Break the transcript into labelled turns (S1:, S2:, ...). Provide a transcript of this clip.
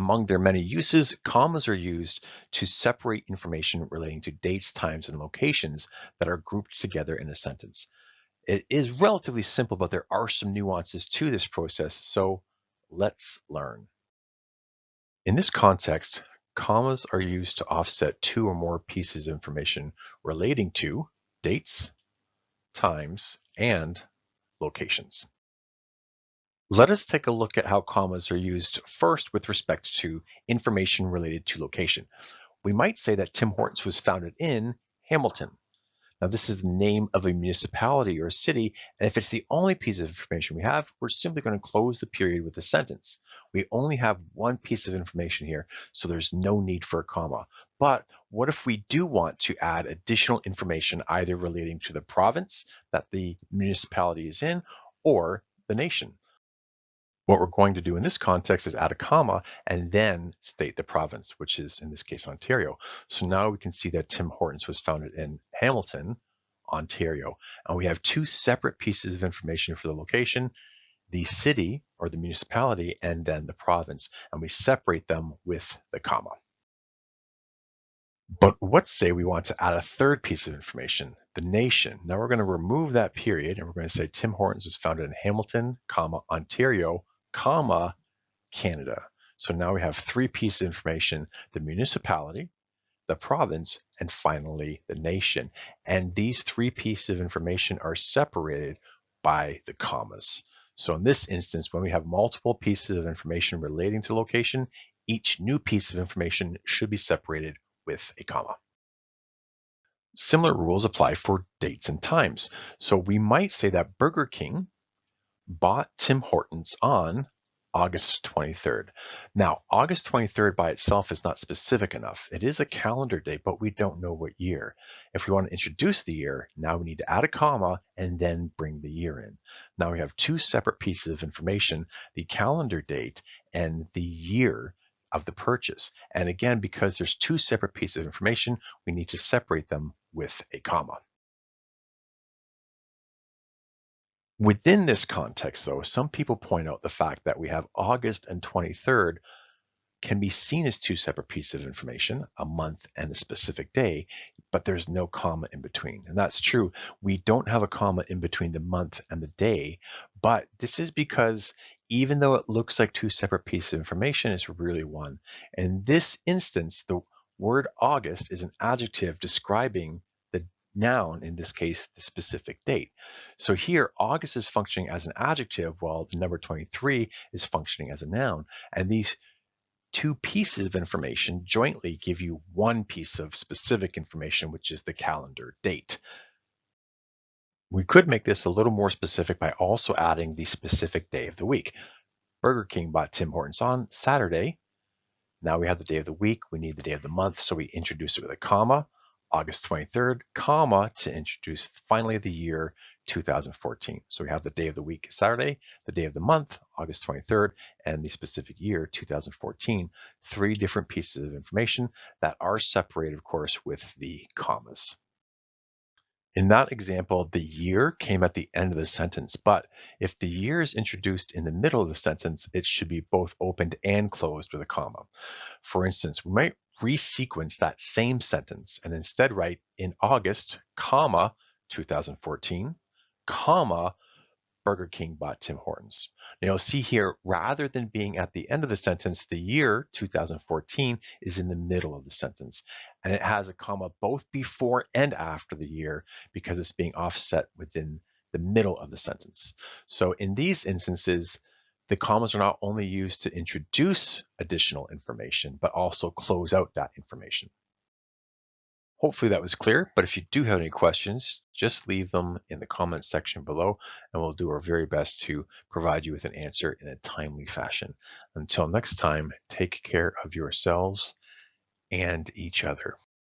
S1: Among their many uses, commas are used to separate information relating to dates, times, and locations that are grouped together in a sentence. It is relatively simple, but there are some nuances to this process, so let's learn. In this context, commas are used to offset two or more pieces of information relating to dates, times, and locations. Let us take a look at how commas are used first with respect to information related to location. We might say that Tim Hortons was founded in Hamilton. Now, this is the name of a municipality or a city, and if it's the only piece of information we have, we're simply going to close the period with a sentence. We only have one piece of information here, so there's no need for a comma. But what if we do want to add additional information, either relating to the province that the municipality is in or the nation? What we're going to do in this context is add a comma and then state the province, which is in this case Ontario. So now we can see that Tim Hortons was founded in Hamilton, Ontario. And we have two separate pieces of information for the location, the city or the municipality, and then the province. And we separate them with the comma. But let's say we want to add a third piece of information, the nation. Now we're going to remove that period and we're going to say Tim Hortons was founded in Hamilton, comma, Ontario, comma, Canada. So now we have three pieces of information, the municipality, the province, and finally the nation. And these three pieces of information are separated by the commas. So in this instance, when we have multiple pieces of information relating to location, each new piece of information should be separated with a comma. Similar rules apply for dates and times. So we might say that Burger King bought Tim Hortons on August 23rd. Now, August 23rd by itself is not specific enough. It is a calendar date, but we don't know what year. If we want to introduce the year, now we need to add a comma and then bring the year in. Now we have two separate pieces of information, the calendar date and the year of the purchase. And again, because there's two separate pieces of information, we need to separate them with a comma. Within this context, though, some people point out the fact that we have August and 23rd can be seen as two separate pieces of information, a month and a specific day, but there's no comma in between. And that's true. We don't have a comma in between the month and the day, but this is because even though it looks like two separate pieces of information, it's really one. In this instance, the word August is an adjective describing the noun, in this case, the specific date. So here, August is functioning as an adjective, while the number 23 is functioning as a noun. And these two pieces of information jointly give you one piece of specific information, which is the calendar date. We could make this a little more specific by also adding the specific day of the week. Burger King bought Tim Hortons on Saturday. Now we have the day of the week. We need the day of the month, so we introduce it with a comma. August 23rd, comma, to introduce finally the year 2014. So we have the day of the week, Saturday, the day of the month, August 23rd, and the specific year, 2014. Three different pieces of information that are separated, of course, with the commas. In that example, the year came at the end of the sentence, but if the year is introduced in the middle of the sentence, it should be both opened and closed with a comma. For instance, we might resequence that same sentence and instead write in August, comma, 2014, comma, Burger King bought Tim Hortons. Now you'll see here, rather than being at the end of the sentence, the year 2014 is in the middle of the sentence. And it has a comma both before and after the year because it's being offset within the middle of the sentence. So in these instances, the commas are not only used to introduce additional information, but also close out that information. Hopefully that was clear, but if you do have any questions, just leave them in the comments section below and we'll do our very best to provide you with an answer in a timely fashion. Until next time, take care of yourselves and each other.